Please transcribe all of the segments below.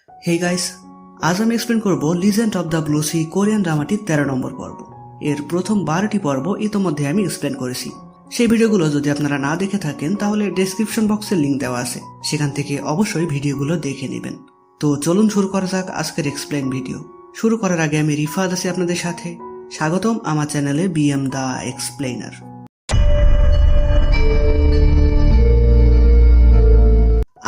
Hey guys, আজ আমি explain করব legend of the blue sea Korean ড্রামাটির 13 নম্বর পর্ব। এর প্রথম 12টি পর্ব ইতোমধ্যে আমি এক্সপ্লেন করেছি। সেই ভিডিওগুলো যদি আপনারা না দেখে থাকেন তাহলে ডেসক্রিপশন বক্সে লিংক দেওয়া আছে, সেখান থেকে অবশ্যই ভিডিওগুলো দেখে নেবেন। তো চলুন শুরু করা যাক আজকের এক্সপ্লেন ভিডিও। শুরু করার আগে আমি রিফাত আছি আপনাদের সাথে। স্বাগতম আমার চ্যানেলে বিএম দ্য এক্সপ্লেনার।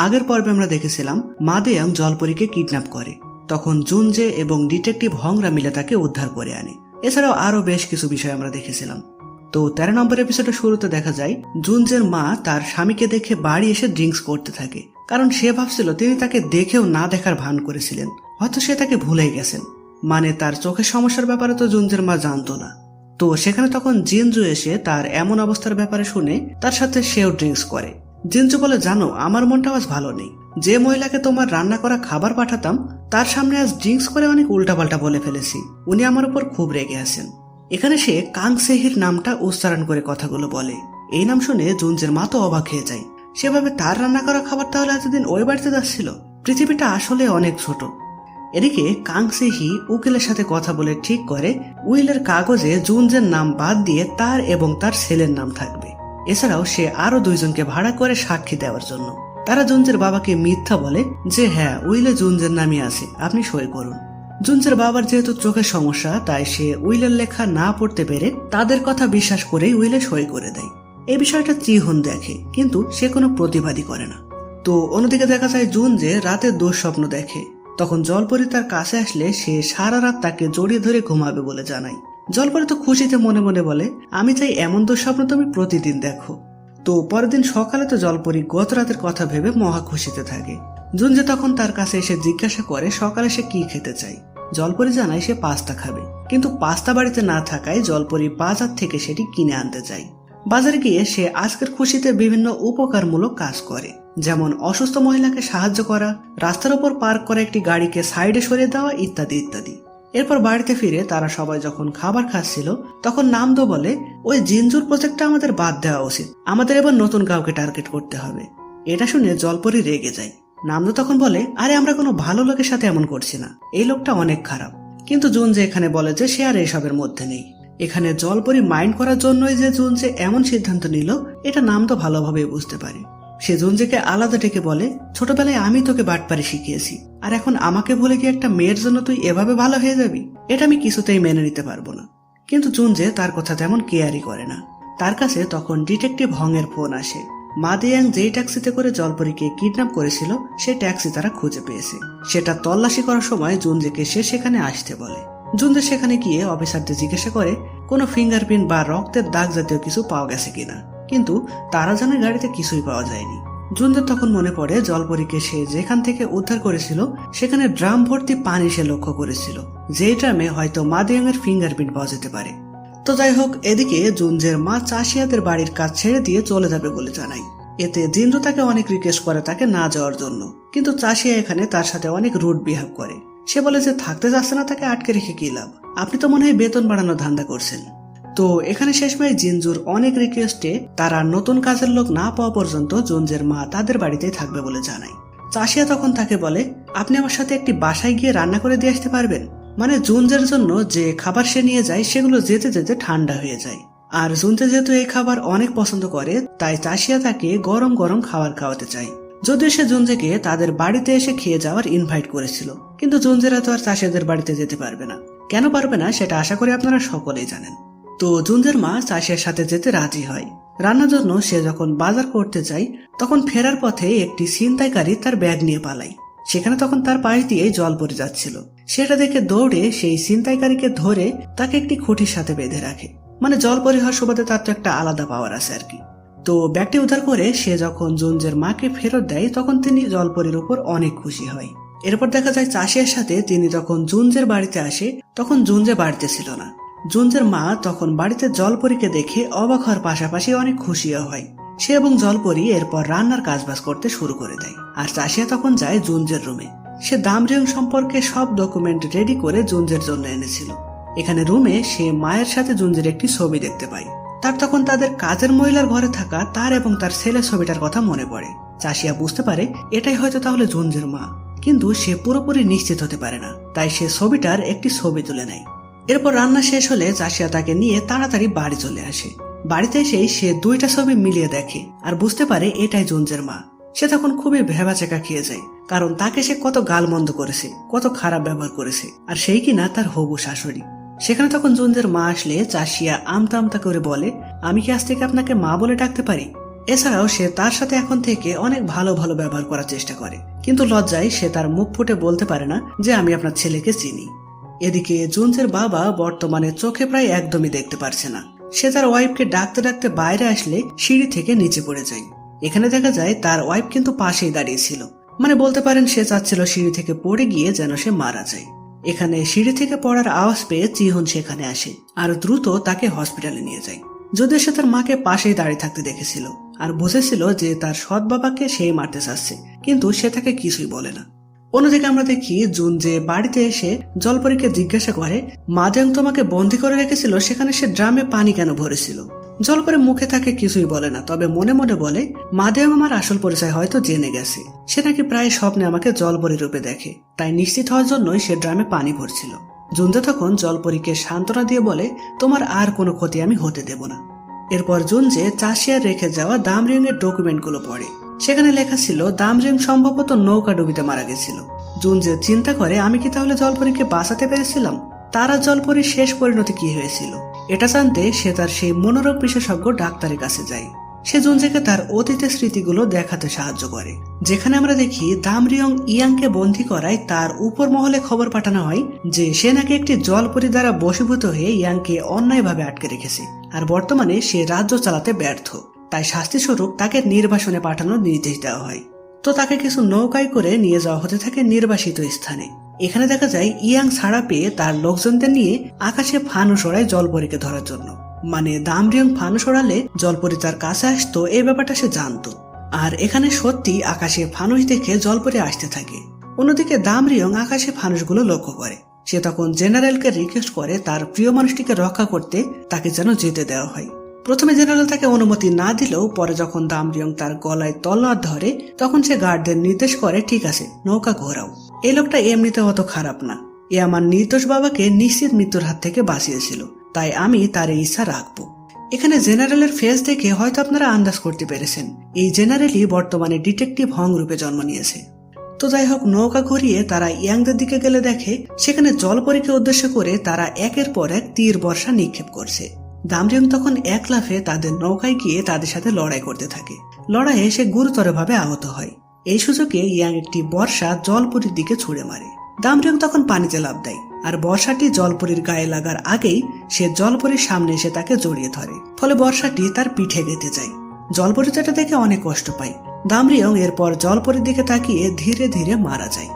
আগের পর্বে আমরা দেখেছিলাম মা দেয়াং জলপরীকে কিডন্যাপ করে, তখন জুনজে এবং ডিটেকটিভ হংরা মিলে তাকে উদ্ধার করে আনে। এছাড়াও আরো বেশ কিছু বিষয় আমরা দেখেছিলাম। তো 13 নম্বর এপিসোডের শুরুতে দেখা যায় জুনজের মা তার স্বামীকে দেখে বাড়ি এসে ড্রিঙ্কস করতে থাকে, কারণ সে ভাবছিল তিনি তাকে দেখেও না দেখার ভান করেছিলেন, হয়তো সে তাকে ভুলেই গেছেন। মানে তার চোখের সমস্যার ব্যাপারে তো জুনজের মা জানতো না। তো সেখানে তখন জিনজু এসে তার এমন অবস্থার ব্যাপারে শুনে তার সাথে সেও ড্রিঙ্কস করে। জিনজু বলে, জানো আমার মনটা আজ ভালো নেই, যে মহিলাকে তোমার রান্না করা খাবার পাঠাতাম তার সামনে আজ ড্রিঙ্কস করে অনেক উল্টাপাল্টা বলে ফেলেছি, উনি আমার উপর খুব রেগে আছেন। এখানে সে কাং সেহির নামটা উচ্চারণ করে কথাগুলো বলে। এই নাম শুনে জুনজের মা তো অবাক হয়ে যায়। সেভাবে তার রান্না করা খাবার তাহলে এতদিন ওই বাড়িতে যাচ্ছিল। পৃথিবীটা আসলে অনেক ছোট। এদিকে কাং সেহি উকিলের সাথে কথা বলে ঠিক করে উইলের কাগজে জুনজের নাম বাদ দিয়ে তার এবং তার ছেলের নাম থাকবে। এছাড়াও সে আরো দুইজনকে ভাড়া করে সাক্ষী দেওয়ার জন্য। তারা জুনজের বাবাকে মিথ্যা বলে যে হ্যাঁ উইলে জুনজের নামই আছে, আপনি সই করুন। জুনজের বাবার যেহেতু চোখের সমস্যা তাই সে উইলের লেখা না পড়তে পেরে তাদের কথা বিশ্বাস করেই উইলে সই করে দেয়। এই বিষয়টা চিহুন দেখে, কিন্তু সে কোনো প্রতিবাদই করে না। তো অন্যদিকে দেখা যায় জুনজে রাতে দুঃস্বপ্ন দেখে। তখন জলপরি তার কাছে আসলে সে সারা রাত তাকে জড়িয়ে ধরে ঘুমাবে বলে জানায়। জলপরি তো খুশিতে মনে মনে বলে, আমি চাই এমন দুঃস্বপ্ন তুমি প্রতিদিন দেখো। তো পরের দিন সকালে তো জলপরি গত রাতের কথা ভেবে মহা খুশিতে থাকে। জুনজে তখন তার কাছে এসে জিজ্ঞাসা করে সকালে সে কি খেতে চায়। জলপরি জানায় সে পাস্তা খাবে, কিন্তু পাস্তা বাড়িতে না থাকায় জলপরি বাজার থেকে সেটি কিনে আনতে চায়। বাজারে গিয়ে সে আজকের খুশিতে বিভিন্ন উপকারমূলক কাজ করে, যেমন অসুস্থ মহিলাকে সাহায্য করা, রাস্তার উপর পার্ক করা একটি গাড়িকে সাইডে সরিয়ে দেওয়া ইত্যাদি ইত্যাদি। এরপর বাড়িতে ফিরে তারা সবাই যখন খাবার খাচ্ছিল তখন নামদো বলে, ওই জিনজুর প্রজেক্টটা আমাদের বাদ দেওয়া উচিত, আমাদের এবার নতুন কাউকে টার্গেট করতে হবে। এটা শুনে জলপরি রেগে যায়। নামদো তখন বলে, আরে আমরা কোনো ভালো লোকের সাথে এমন করছি না, এই লোকটা অনেক খারাপ। কিন্তু জুনজে এখানে বলে যে সে আর এসবের মধ্যে নেই। এখানে জলপরি মাইন্ড করার জন্যই যে জুনজে এমন সিদ্ধান্ত নিল এটা নামদো ভালোভাবে বুঝতে পারে। সে জুনজেকে আলাদা ডেকে বলে, ছোটবেলায় আমি তোকে বাটপারি শিখিয়েছি, আর এখন আমাকে বলে কি একটা মেয়ের জন্য তুই এভাবে ভালো হয়ে যাবি? এটা আমি কিছুতেই মেনে নিতে পারবো না। কিন্তু জুনজে তার কথা তেমন কেয়ারই করে না। তার কাছে তখন ডিটেকটিভ হং এর ফোন আসে। মা দেয়াং যেই ট্যাক্সিতে করে জলপরীকে কিডন্যাপ করেছিল সেই ট্যাক্সি তারা খুঁজে পেয়েছে। সেটা তল্লাশি করার সময় জুনজেকে সে সেখানে আসতে বলে। জুনজে সেখানে গিয়ে অফিসারদের জিজ্ঞাসা করে কোনো ফিঙ্গারপ্রিন্ট বা রক্তের দাগ জাতীয় কিছু পাওয়া গেছে কিনা, কিন্তু তারা জানে গাড়িতে কিছুই পাওয়া যায়নি। জুনজের তখন মনে পড়ে জলপরীকে সে যেখান থেকে উদ্ধার করেছিল সেখানে ড্রাম ভর্তি পানি সে লক্ষ্য করেছিল, যে ড্রামে হয়তো মা দেয়াং এর ফিঙ্গারপ্রিন্ট পাওয়া যেতে পারে। তো যাই হোক, এদিকে জুনজের মা চাষিয়াদের বাড়ির কাজ ছেড়ে দিয়ে চলে যাবে বলে জানায়। এতে জিনজু তাকে অনেক রিকোয়েস্ট করে তাকে না যাওয়ার জন্য, কিন্তু চাষিয়া এখানে তার সাথে অনেক রুড বিহেভ করে। সে বলে যে থাকতে যাচ্ছে না তাকে আটকে রেখে কি লাভ, আপনি তো মনে হয় বেতন বাড়ানোর ধান্দা করছেন। তো এখানে শেষমেশ জিনজুর অনেক রিকোয়েস্টে তারা নতুন কাজের লোক না পাওয়া পর্যন্ত জুনজের মা তাদের বাড়িতেই থাকবে বলে জানায়। চাষিয়া তখন তাকে বলে, আপনি আমার সাথে একটি বাসায় গিয়ে রান্না করে দিয়ে আসতে পারবেন? মানে জুনজের জন্য যে খাবার সে নিয়ে যায় সেগুলো যেতে যেতে ঠান্ডা হয়ে যায়। আর জুনজে যেহেতু এই খাবার অনেক পছন্দ করে তাই চাষিয়া তাকে গরম গরম খাবার খাওয়াতে চায়। যদিও সে জুনজেকে তাদের বাড়িতে এসে খেয়ে যাওয়ার ইনভাইট করেছিল, কিন্তু জুনজেরা তো আর চাষিয়াদের বাড়িতে যেতে পারবে না। কেন পারবে না সেটা আশা করি আপনারা সকলেই জানেন। তো জুনজের মা চাষিয়ার সাথে যেতে রাজি হয়। রান্নার জন্য সে যখন বাজার করতে যায় তখন ফেরার পথে একটি ছিনতাইকারী তার ব্যাগ নিয়ে পালায়। সেখানে তখন তার পাশ দিয়ে জলপরি যাচ্ছিল। সেটা দেখে দৌড়ে সেই ছিনতাইকারীকে ধরে তাকে একটি খুঁটির সাথে বেঁধে রাখে। মানে জলপরি হওয়ার সুবাদে তার তো একটা আলাদা পাওয়ার আছে আর কি। তো ব্যাগটি উদ্ধার করে সে যখন জুনজের মাকে ফেরত দেয় তখন তিনি জলপরির উপর অনেক খুশি হয়। এরপর দেখা যায় চাষিয়ার সাথে তিনি যখন জুনজের বাড়িতে আসে তখন জুনজে বাড়িতে ছিল না। জুনজের মা তখন বাড়িতে জলপরীকে দেখে অবাক হওয়ার পাশাপাশি অনেক খুশিও হয়। সে এবং জলপরি এরপর রান্নার কাজবাজ করতে শুরু করে দেয়। আর চাষিয়া তখন যায় জুনজের রুমে। সে দামরিয়ং সম্পর্কে সব ডকুমেন্ট রেডি করে জুনজের জন্য এনেছিল। এখানে রুমে সে মায়ের সাথে জুনজের একটি ছবি দেখতে পায়। তার তখন তাদের কাজের মহিলার ঘরে থাকা তার এবং তার ছেলের ছবিটার কথা মনে পড়ে। চাষিয়া বুঝতে পারে এটাই হয়তো তাহলে জুনজের মা। কিন্তু সে পুরোপুরি নিশ্চিত হতে পারে না, তাই সে ছবিটার একটি ছবি তুলে নেয়। এরপর রান্না শেষ হলে চাষিয়া তাকে নিয়ে তাড়াতাড়ি বাড়ি চলে আসে। বাড়িতে এসেই সে দুইটা ছবি মিলিয়ে দেখে আর বুঝতে পারে এটাই জুনজের মা। সে তখন খুবই ভেবাচেকা খেয়ে যায়, কারণ তাকে সে কত গালমন্দ করেছে, কত খারাপ ব্যবহার করেছে, আর সেই কিনা তার হবু শাশুড়ি। সেখানে তখন জুনজের মা আসলে চাষিয়া আমতা আমতা করে বলে, আমি কি আজ থেকে আপনাকে মা বলে ডাকতে পারি? এছাড়াও সে তার সাথে এখন থেকে অনেক ভালো ভালো ব্যবহার করার চেষ্টা করে, কিন্তু লজ্জায় সে তার মুখ ফুটে বলতে পারে না যে আমি আপনার ছেলেকে চিনি। এদিকে জুনজের বাবা বর্তমানে চোখে প্রায় একদমই দেখতে পারছে না। সে তার ওয়াইফকে ডাকতে ডাকতে বাইরে আসলে সিঁড়ি থেকে নিচে পড়ে যায়। এখানে দেখা যায় তার ওয়াইফ কিন্তু পাশেই দাঁড়িয়েছিল, মানে বলতে পারেন সে চাচ্ছিল সিঁড়ি থেকে পড়ে গিয়ে যেন সে মারা যায়। এখানে সিঁড়ি থেকে পড়ার আওয়াজ পেয়ে চিহন সেখানে আসে আর দ্রুত তাকে হসপিটালে নিয়ে যায়। যদিও সে তার মাকে পাশেই দাঁড়িয়ে থাকতে দেখেছিল আর বুঝেছিল যে তার সৎ বাবাকে সেই মারতে চাচ্ছে, কিন্তু সে তাকে কিছুই বলে না। অন্যদিকে আমরা দেখি জুন যে বাড়িতে এসে জলপরীকে জিজ্ঞাসা করে, মাদেং তোমাকে বন্দি করে রেখেছিল, সেখানে সে ড্রামে পানি কেন ভরেছিল? জলপরি মুখে তাকে কিছুই বলে না, তবে মনে মনে বলে মাদেং আমার আসল পরিচয় হয়তো জেনে গেছে। সে নাকি প্রায় স্বপ্নে আমাকে জলপরি রূপে দেখে, তাই নিশ্চিত হওয়ার জন্যই সে ড্রামে পানি ভরছিল। জুনজে তখন জলপরীকে সান্ত্বনা দিয়ে বলে, তোমার আর কোনো ক্ষতি আমি হতে দেব না। এরপর জুনজে চাষিয়ার রেখে যাওয়া দামরিং এর ডকুমেন্টগুলো পড়ে। সেখানে লেখা ছিল দামরিং সম্ভবত নৌকা ডুবিতে মারা গেছিল। জুনজে চিন্তা করে, আমি কি তাহলে জলপরীকে বাঁচাতে পেরেছিলাম? তারা জলপরীর শেষ পরিণতি কি হয়েছিল এটা জানতে সে তার সেই মনোরোগ বিশেষজ্ঞ ডাক্তারের কাছে যায়। সে জুনজেকে তার অতীতের স্মৃতিগুলো দেখাতে সাহায্য করে, যেখানে আমরা দেখি দামরিয়ং ইয়াংকে বন্দী করায় তার উপর মহলে খবর পাঠানো হয় যে সে নাকি একটি জলপরী দ্বারা বশীভূত হয়ে ইয়াংকে অন্যায়ভাবে আটকে রেখেছে আর বর্তমানে সে রাজ্য চালাতে ব্যর্থ, তাই শাস্তি স্বরূপ তাকে নির্বাসনে পাঠানোর নির্দেশ দেওয়া হয়। তো তাকে কিছু নৌকায় করে নিয়ে যাওয়া হতে থাকে নির্বাসিত স্থানে। এখানে দেখা যায় ইয়াং ছাড়া পেয়ে তার লোকজনদের নিয়ে আকাশে ফানুস ওড়ায় জলপরীকে ধরার জন্য, মানে দামরিয়ং ফানুস ওড়ালে জলপরী তার কাছে আসতো, এই ব্যাপারটা সে জানতো। আর এখানে সত্যি আকাশে ফানুস দেখে জলপরী আসতে থাকে। অন্যদিকে দামরিয়ং আকাশে ফানুসগুলো লক্ষ্য করে। সে তখন জেনারেলকে রিকোয়েস্ট করে তার প্রিয় মানুষটিকে রক্ষা করতে তাকে যেন যেতে দেওয়া হয়। প্রথমে জেনারেল তাকে অনুমতি না দিলেও পরে যখন দামরিয়ং তার গলায় তলোয়ার ধরে তখন সে গার্ডদের নির্দেশ করে, ঠিক আছে নৌকা ঘোরাও। এই লোকটা এমনিতে অত খারাপ না, এ আমার নির্দোষ বাবাকে নিশ্চিত মৃত্যুর হাত থেকে বাঁচিয়েছিল, তাই আমি তার এই ইচ্ছা রাখবো। এখানে জেনারেলের ফেস দেখে হয়তো আপনারা আন্দাজ করতে পেরেছেন এই জেনারেলই বর্তমানে ডিটেকটিভ হং রূপে জন্ম নিয়েছে। তো যাই হোক, নৌকা ঘুরিয়ে তারা ইয়াংদের দিকে গেলে দেখে সেখানে জলপরীকে উদ্দেশ্য করে তারা একের পর এক তীর বর্ষা নিক্ষেপ করছে। দামরিয়ং তখন এক লাফে তাদের নৌকায় গিয়ে তাদের সাথে লড়াই করতে থাকে। লড়াইয়ে সে গুরুতরভাবে আহত হয়। এই সুযোগে ইয়াং একটি বর্ষা জলপরীর দিকে ছুড়ে মারে। দামরিয়ং তখন পানিতে লাফ দেয় আর বর্ষাটি জলপরীর গায়ে লাগার আগেই সে জলপরীর সামনে এসে তাকে জড়িয়ে ধরে, ফলে বর্ষাটি তার পিঠে গেঁথে যায়। জলপরী যেটা দেখে অনেক কষ্ট পায়। দামরিয়ং এরপর জলপরীর দিকে তাকিয়ে ধীরে ধীরে মারা যায়।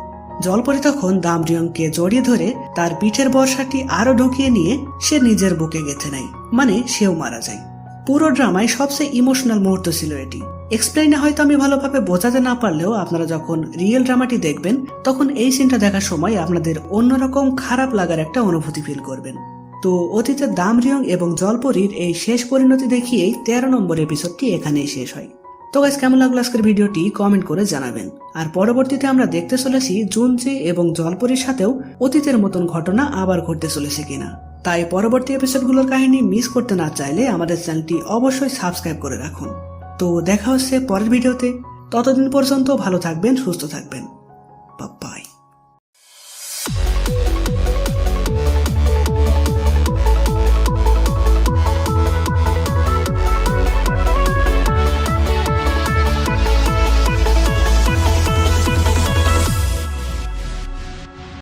জলপরী তখন দামরিয়ংকে জড়িয়ে ধরে তার পিঠের বর্ষাটি আরো ঢুকিয়ে নিয়ে সে নিজের বুকে গেঁথে নেয়, মানে সেও মারা যায়। পুরো ড্রামায় সবচেয়ে ইমোশনাল মুহূর্ত ছিল এটি। এক্সপ্লেইনে হয়তো আমি ভালোভাবে বোঝাতে না পারলেও আপনারা যখন রিয়েল ড্রামাটি দেখবেন তখন এই সিনটা দেখার সময় আপনাদের অন্যরকম খারাপ লাগার একটা অনুভূতি ফিল করবেন। তো অতীতের দামরিয়ং এবং জলপরীর এই শেষ পরিণতি দেখিয়েই 13 নম্বর এপিসোডটি এখানেই শেষ হয়। তো গাইস, কেমন লাগলো আজকের ভিডিওটি কমেন্ট করে জানাবেন। আর পরবর্তীতে আমরা দেখতে চলেছি জুনজে এবং জলপরীর সাথেও অতীতের মতন ঘটনা আবার ঘটতে চলেছে কিনা। তাই পরবর্তী এপিসোডগুলোর কাহিনী মিস করতে না চাইলে আমাদের চ্যানেলটি অবশ্যই সাবস্ক্রাইব করে রাখুন। তো দেখা হচ্ছে পরের ভিডিওতে। ততদিন পর্যন্ত ভালো থাকবেন, সুস্থ থাকবেন। বাই।